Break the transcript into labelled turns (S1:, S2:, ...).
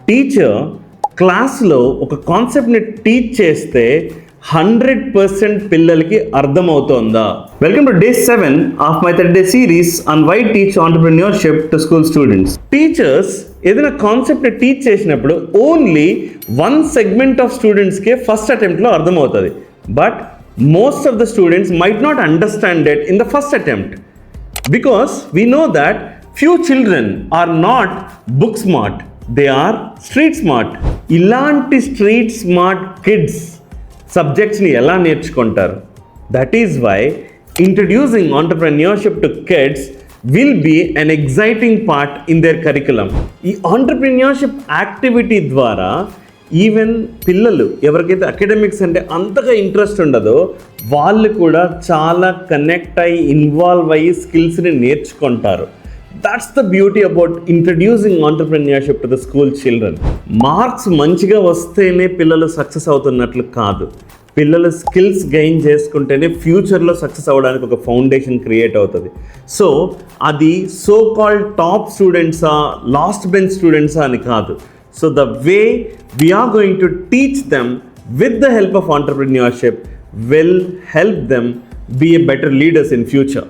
S1: Teacher క్లాస్లో ఒక కాన్సెప్ట్ని టీచ్ చేస్తే 100% పిల్లలకి అర్థమవుతోందా? Welcome to day 7 of my 30-day series on why teach entrepreneurship to school students. Teachers ఏదైనా కాన్సెప్ట్ని టీచ్ చేసినప్పుడు ఓన్లీ 1 సెగ్మెంట్ ఆఫ్ స్టూడెంట్స్కే ఫస్ట్ అటెంప్ట్లో అర్థమవుతుంది. But most of the students might not understand it in the first attempt because we know that few children are not book smart, they are street smart. ఇలాంటి street smart kids సబ్జెక్ట్స్ని ఎలా నేర్చుకుంటారు? That is why introducing entrepreneurship to kids will be an exciting part in their curriculum. ఈ entrepreneurship activity ద్వారా even పిల్లలు ఎవరికైతే academics అంటే అంతగా ఇంట్రెస్ట్ ఉండదో వాళ్ళు కూడా చాలా కనెక్ట్ అయ్యి ఇన్వాల్వ్ అయ్యి స్కిల్స్ని నేర్చుకుంటారు. That's the beauty about introducing entrepreneurship to the school children. Marks మంచిగా వస్తేనే పిల్లలు సక్సెస్ అవుతున్నట్లు కాదు. పిల్లలు స్కిల్స్ గెయిన్ చేసుకుంటేనే ఫ్యూచర్లో సక్సెస్ అవ్వడానికి ఒక ఫౌండేషన్ క్రియేట్ అవుతుంది. సో అది సో కాల్డ్ టాప్ స్టూడెంట్సా లాస్ట్ బెంచ్ స్టూడెంట్సా అని కాదు. So the way we are going to teach them with the help of entrepreneurship will help them be a better leaders in future.